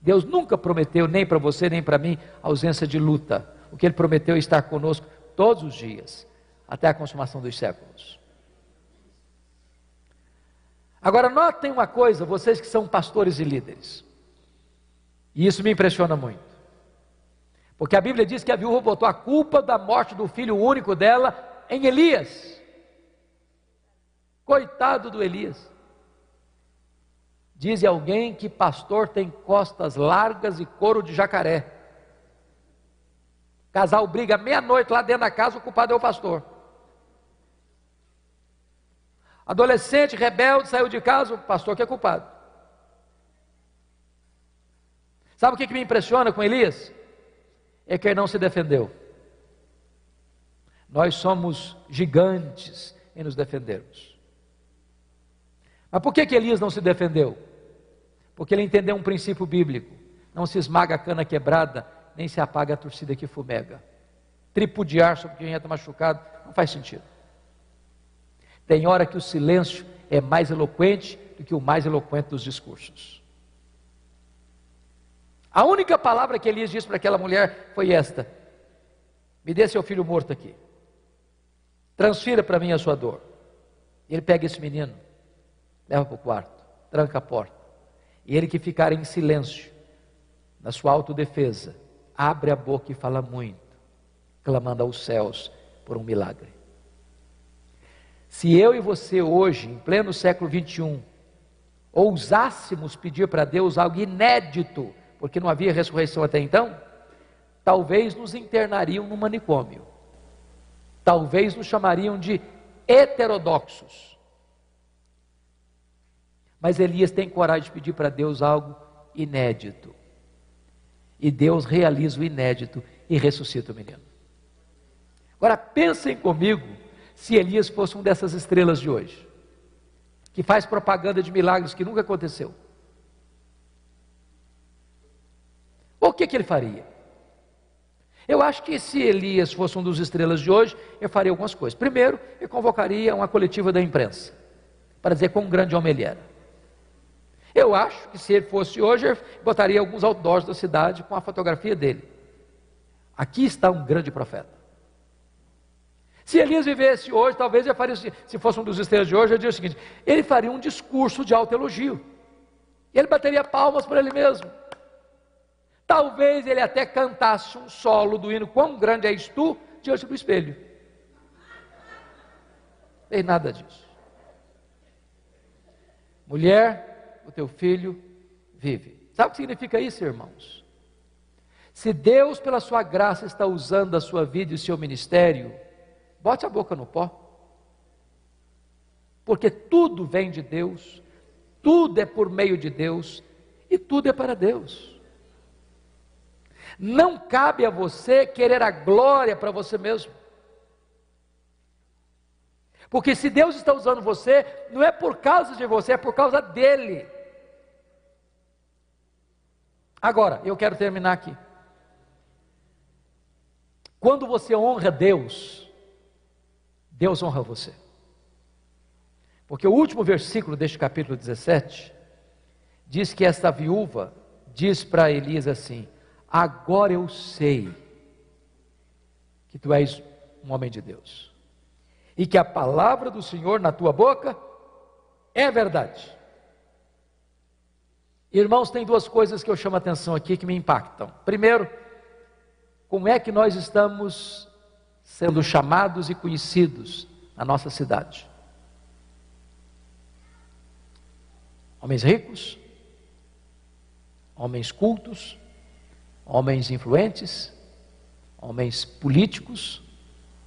Deus nunca prometeu, nem para você, nem para mim, ausência de luta. O que Ele prometeu é estar conosco todos os dias, até a consumação dos séculos. Agora notem uma coisa, vocês que são pastores e líderes, e isso me impressiona muito, porque a Bíblia diz que a viúva botou a culpa da morte do filho único dela em Elias. Coitado do Elias. Diz alguém que pastor tem costas largas e couro de jacaré. Casal briga meia-noite lá dentro da casa, o culpado é o pastor. Adolescente rebelde saiu de casa, o pastor que é culpado. Sabe o que me impressiona com Elias? É que ele não se defendeu. Nós somos gigantes em nos defendermos. Mas por que Elias não se defendeu? Porque ele entendeu um princípio bíblico: não se esmaga a cana quebrada, nem se apaga a torcida que fumega. Tripudiar sobre quem já está machucado não faz sentido. Tem hora que o silêncio é mais eloquente do que o mais eloquente dos discursos. A única palavra que Elias disse para aquela mulher foi esta: me dê seu filho morto aqui, transfira para mim a sua dor. E ele pega esse menino, leva para o quarto, tranca a porta, e ele que ficar em silêncio, na sua autodefesa, abre a boca e fala muito, clamando aos céus por um milagre. Se eu e você hoje, em pleno século 21, ousássemos pedir para Deus algo inédito, porque não havia ressurreição até então, talvez nos internariam no manicômio, talvez nos chamariam de heterodoxos. Mas Elias tem coragem de pedir para Deus algo inédito, e Deus realiza o inédito e ressuscita o menino. Agora pensem comigo, se Elias fosse uma dessas estrelas de hoje, que faz propaganda de milagres que nunca aconteceu, o que ele faria? Eu acho que se Elias fosse um dos estrelas de hoje, eu faria algumas coisas. Primeiro, eu convocaria uma coletiva da imprensa, para dizer quão grande homem ele era. Eu acho que se ele fosse hoje, eu botaria alguns outdoors da cidade com a fotografia dele. Aqui está um grande profeta. Se Elias vivesse hoje, talvez eu faria, se fosse um dos estrelas de hoje, eu diria o seguinte: ele faria um discurso de alto elogio. Ele bateria palmas para ele mesmo. Talvez ele até cantasse um solo do hino Quão Grande És Tu, diante do espelho. Não tem nada disso. Mulher, o teu filho vive. Sabe o que significa isso, irmãos? Se Deus, pela sua graça, está usando a sua vida e o seu ministério, bote a boca no pó. Porque tudo vem de Deus, tudo é por meio de Deus, e tudo é para Deus. Não cabe a você querer a glória para você mesmo. Porque se Deus está usando você, não é por causa de você, é por causa dele. Agora, eu quero terminar aqui. Quando você honra Deus, Deus honra você. Porque o último versículo deste capítulo 17 diz que esta viúva diz para Elias assim: agora eu sei que tu és um homem de Deus, e que a palavra do Senhor na tua boca é verdade. Irmãos, tem duas coisas que eu chamo a atenção aqui que me impactam. Primeiro, como é que nós estamos sendo chamados e conhecidos na nossa cidade? Homens ricos, homens cultos, homens influentes, homens políticos,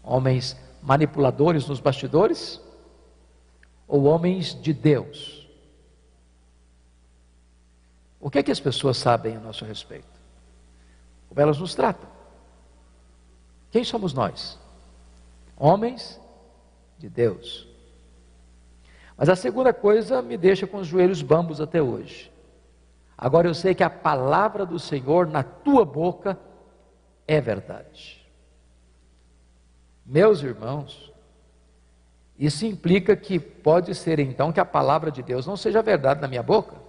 homens manipuladores nos bastidores, ou homens de Deus? O que é que as pessoas sabem a nosso respeito? Como elas nos tratam? Quem somos nós? Homens de Deus. Mas a segunda coisa me deixa com os joelhos bambos até hoje. Agora eu sei que a palavra do Senhor na tua boca é verdade. Meus irmãos, isso implica que pode ser então que a palavra de Deus não seja verdade na minha boca.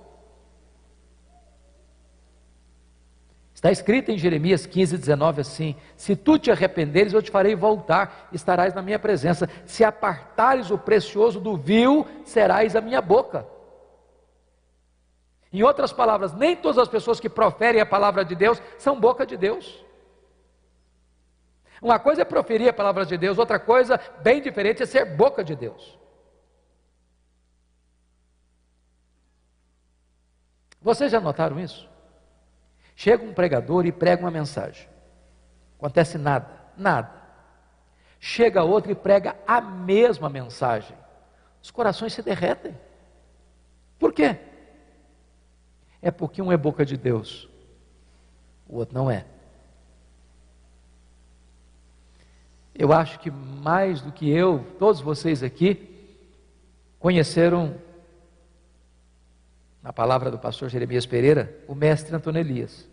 Está escrito em Jeremias 15:19 assim: se tu te arrependeres, eu te farei voltar, estarás na minha presença. Se apartares o precioso do vil, serás a minha boca. Em outras palavras, nem todas as pessoas que proferem a palavra de Deus são boca de Deus. Uma coisa é proferir a palavra de Deus, outra coisa bem diferente é ser boca de Deus. Vocês já notaram isso? Chega um pregador e prega uma mensagem, acontece nada. Chega outro e prega a mesma mensagem, os corações se derretem. Por quê? É porque um é boca de Deus, o outro não é. Eu acho que mais do que eu, todos vocês aqui conheceram, na palavra do pastor Jeremias Pereira, o mestre Antônio Elias.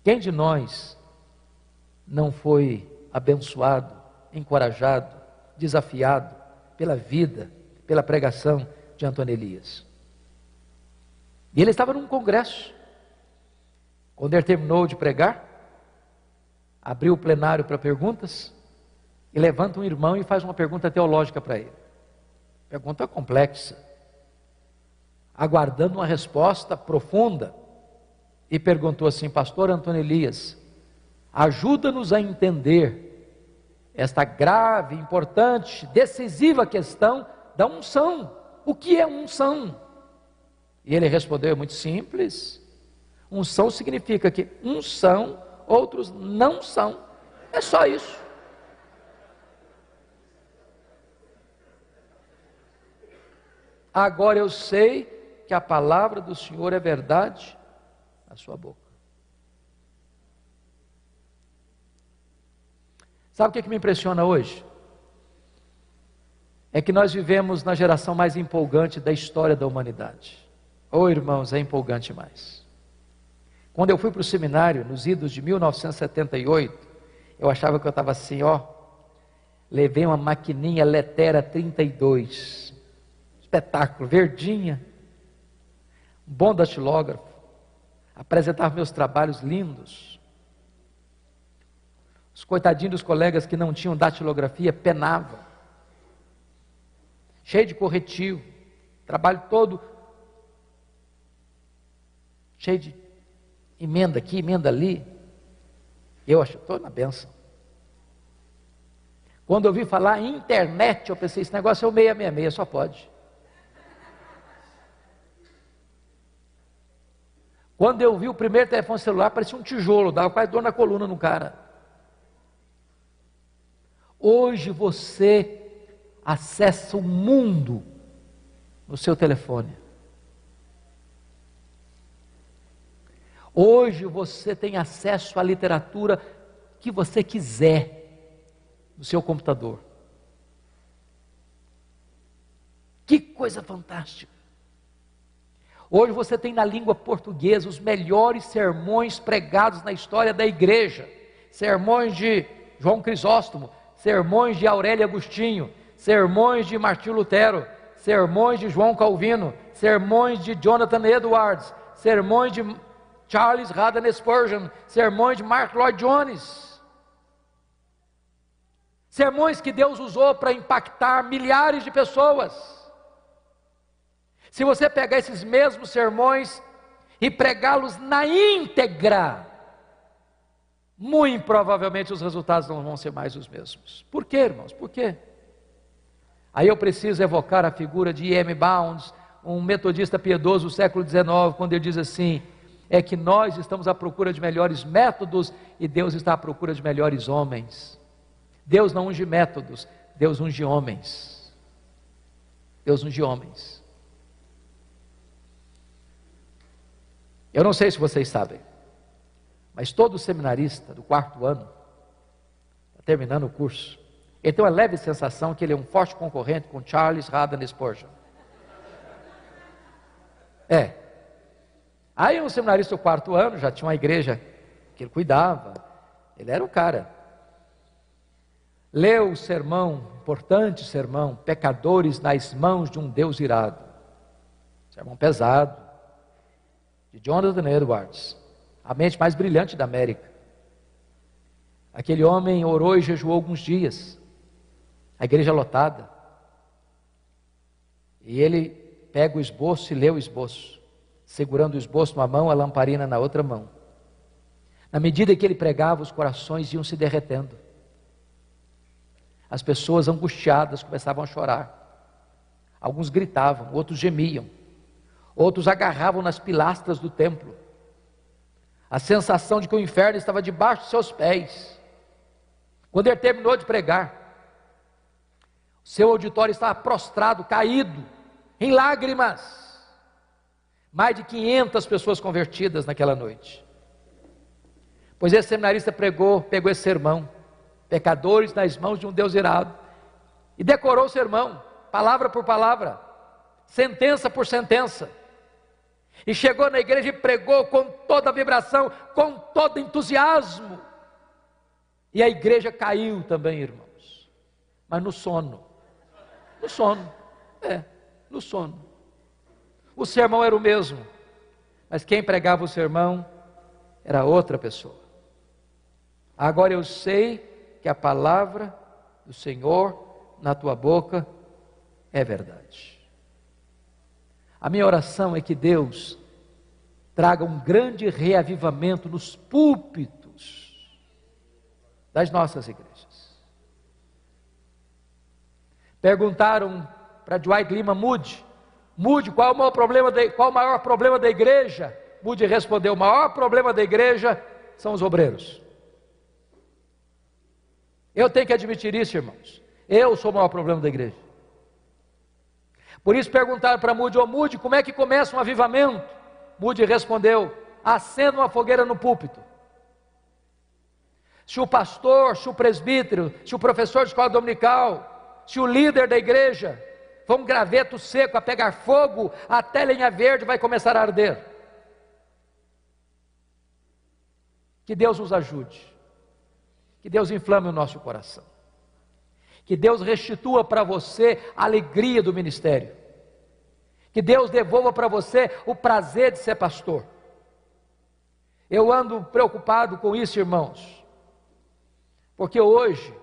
Quem de nós não foi abençoado, encorajado, desafiado pela vida, pela pregação de Antônio Elias? E ele estava num congresso. Quando ele terminou de pregar, abriu o plenário para perguntas, e levanta um irmão e faz uma pergunta teológica para ele. Pergunta complexa, aguardando uma resposta profunda, e perguntou assim: pastor Antônio Elias, ajuda-nos a entender esta grave, importante, decisiva questão da unção. O que é unção? E ele respondeu: é muito simples. Unção significa que uns são, outros não são. É só isso. Agora eu sei que a palavra do Senhor é verdade na sua boca. Sabe o que me impressiona hoje? É que nós vivemos na geração mais empolgante da história da humanidade. Oh, irmãos, é empolgante demais. Quando eu fui para o seminário, nos idos de 1978, eu achava que eu estava assim, levei uma maquininha Letera 32, espetáculo, verdinha, um bom datilógrafo, apresentava meus trabalhos lindos. Os coitadinhos dos colegas que não tinham datilografia penavam, cheio de corretivo, trabalho todo cheio de emenda aqui, emenda ali. Eu acho, estou na bênção. Quando eu ouvi falar em internet, eu pensei, esse negócio é o 666, só pode. Quando eu vi o primeiro telefone celular, parecia um tijolo, dava quase dor na coluna no cara. Hoje você acessa o mundo no seu telefone. Hoje você tem acesso à literatura que você quiser no seu computador. Que coisa fantástica! Hoje você tem na língua portuguesa os melhores sermões pregados na história da igreja. Sermões de João Crisóstomo, sermões de Aurélio Agostinho, sermões de Martinho Lutero, sermões de João Calvino, sermões de Jonathan Edwards, sermões de Charles Haddon Spurgeon, sermões de Mark Lloyd Jones. Sermões que Deus usou para impactar milhares de pessoas. Se você pegar esses mesmos sermões e pregá-los na íntegra, muito provavelmente os resultados não vão ser mais os mesmos. Por quê, irmãos? Por quê? Aí eu preciso evocar a figura de E.M. Bounds, um metodista piedoso do século XIX, quando ele diz assim: é que nós estamos à procura de melhores métodos e Deus está à procura de melhores homens. Deus não unge métodos, Deus unge homens. Deus unge homens. Eu não sei se vocês sabem, mas todo seminarista do 4º ano, está terminando o curso, ele tem uma leve sensação que ele é um forte concorrente com Charles Haddon Spurgeon. Aí um seminarista do 4º ano, já tinha uma igreja que ele cuidava, ele era o cara. Leu o sermão, importante sermão, Pecadores nas mãos de um Deus irado. Sermão pesado, de Jonathan Edwards, a mente mais brilhante da América. Aquele homem orou e jejuou alguns dias, a igreja lotada, e ele pega o esboço e lê o esboço, segurando o esboço numa mão, a lamparina na outra mão. Na medida que ele pregava, os corações iam se derretendo. As pessoas angustiadas começavam a chorar. Alguns gritavam, outros gemiam, outros agarravam nas pilastras do templo. A sensação de que o inferno estava debaixo de seus pés. Quando ele terminou de pregar, seu auditório estava prostrado, caído, em lágrimas. Mais de 500 pessoas convertidas naquela noite. Pois esse seminarista pegou esse sermão, Pecadores nas mãos de um Deus irado, e decorou o sermão, palavra por palavra, sentença por sentença, e chegou na igreja e pregou com toda a vibração, com todo entusiasmo, e a igreja caiu também, irmãos, mas no sono, no sono. O sermão era o mesmo, mas quem pregava o sermão era outra pessoa. Agora eu sei que a palavra do Senhor na tua boca é verdade. A minha oração é que Deus traga um grande reavivamento nos púlpitos das nossas igrejas. Perguntaram para Dwight Lima Moody, qual é o maior problema da igreja? Moody respondeu: o maior problema da igreja são os obreiros. Eu tenho que admitir isso, irmãos. Eu sou o maior problema da igreja. Por isso perguntaram para Moody: Moody, como é que começa um avivamento? Moody respondeu: acenda uma fogueira no púlpito. Se o pastor, se o presbítero, se o professor de escola dominical, se o líder da igreja for um graveto seco a pegar fogo, até lenha verde vai começar a arder. Que Deus nos ajude. Que Deus inflame o nosso coração. Que Deus restitua para você a alegria do ministério. Que Deus devolva para você o prazer de ser pastor. Eu ando preocupado com isso, irmãos, porque hoje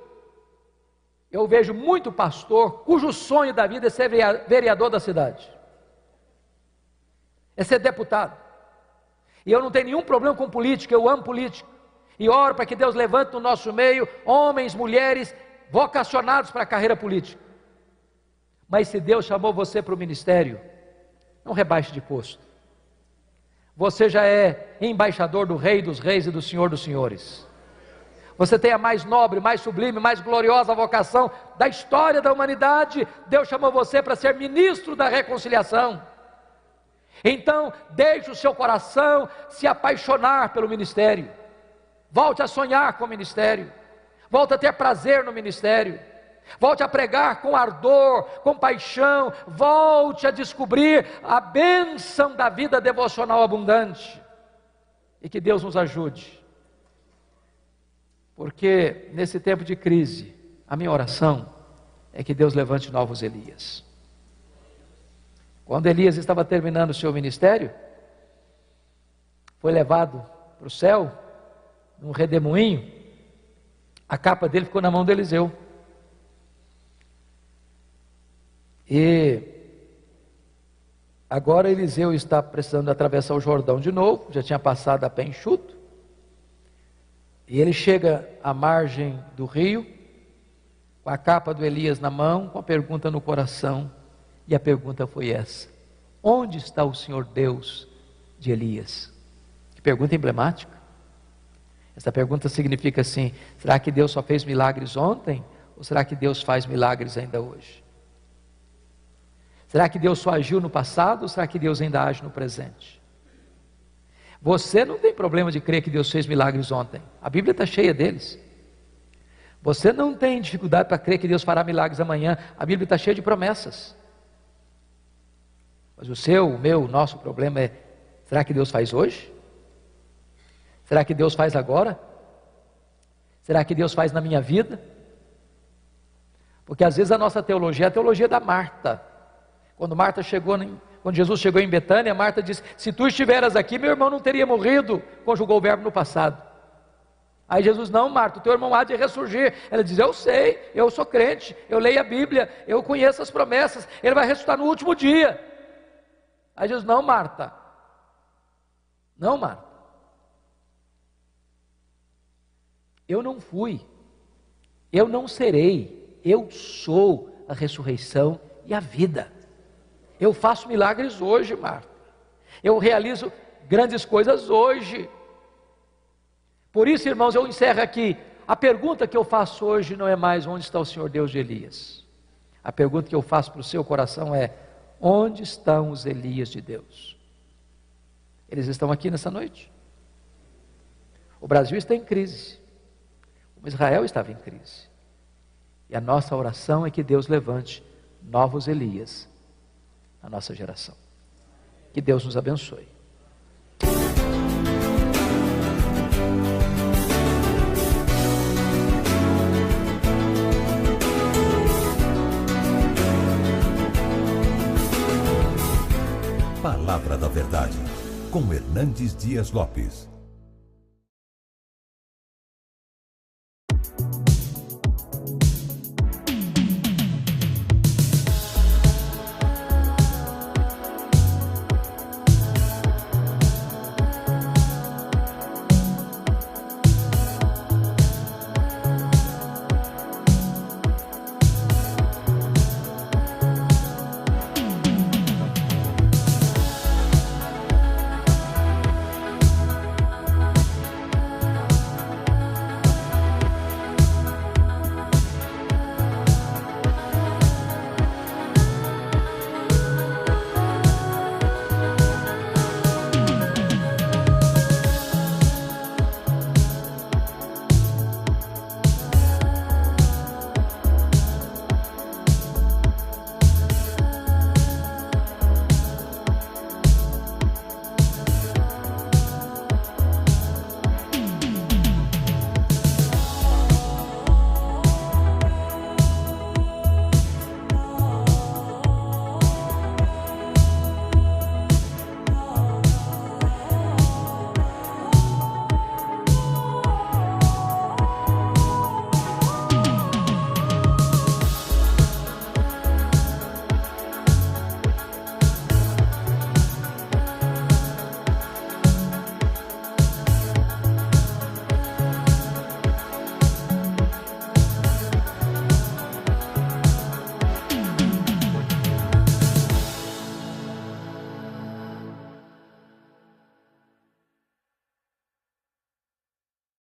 eu vejo muito pastor cujo sonho da vida é ser vereador da cidade, é ser deputado. E eu não tenho nenhum problema com política, eu amo política. E oro para que Deus levante no nosso meio homens, mulheres vocacionados para a carreira política. Mas se Deus chamou você para o ministério, não rebaixe de posto. Você já é embaixador do Rei dos Reis e do Senhor dos Senhores. Você tem a mais nobre, mais sublime, mais gloriosa vocação da história da humanidade. Deus chamou você para ser ministro da reconciliação. Então, deixe o seu coração se apaixonar pelo ministério. Volte a sonhar com o ministério. Volte a ter prazer no ministério. Volte a pregar com ardor, com paixão. Volte a descobrir a bênção da vida devocional abundante. E que Deus nos ajude. Porque nesse tempo de crise, a minha oração é que Deus levante novos Elias. Quando Elias estava terminando o seu ministério, foi levado para o céu, num redemoinho, a capa dele ficou na mão de Eliseu. E agora Eliseu está precisando atravessar o Jordão de novo, já tinha passado a pé enxuto. E ele chega à margem do rio, com a capa do Elias na mão, com a pergunta no coração. E a pergunta foi essa: onde está o Senhor Deus de Elias? Que pergunta emblemática. Essa pergunta significa assim: será que Deus só fez milagres ontem? Ou será que Deus faz milagres ainda hoje? Será que Deus só agiu no passado? Ou será que Deus ainda age no presente? Você não tem problema de crer que Deus fez milagres ontem. A Bíblia está cheia deles. Você não tem dificuldade para crer que Deus fará milagres amanhã. A Bíblia está cheia de promessas. Mas o seu, o meu, o nosso problema é: será que Deus faz hoje? Será que Deus faz agora? Será que Deus faz na minha vida? Porque às vezes a nossa teologia é a teologia da Marta. Quando Jesus chegou em Betânia, Marta disse: se tu estiveras aqui, meu irmão não teria morrido. Conjugou o verbo no passado. Aí Jesus: não, Marta, o teu irmão há de ressurgir. Ela diz: eu sei, eu sou crente, eu leio a Bíblia, eu conheço as promessas, ele vai ressuscitar no último dia. Aí Jesus: não, Marta, não, Marta, eu não fui, eu não serei, eu sou a ressurreição e a vida. Eu faço milagres hoje, Marta, eu realizo grandes coisas hoje. Por isso, irmãos, eu encerro aqui. A pergunta que eu faço hoje não é mais: onde está o Senhor Deus de Elias? A pergunta que eu faço para o seu coração é: onde estão os Elias de Deus? Eles estão aqui nessa noite. O Brasil está em crise. O Israel estava em crise. E a nossa oração é que Deus levante novos Elias na nossa geração. Que Deus nos abençoe. Palavra da Verdade, com Hernandes Dias Lopes.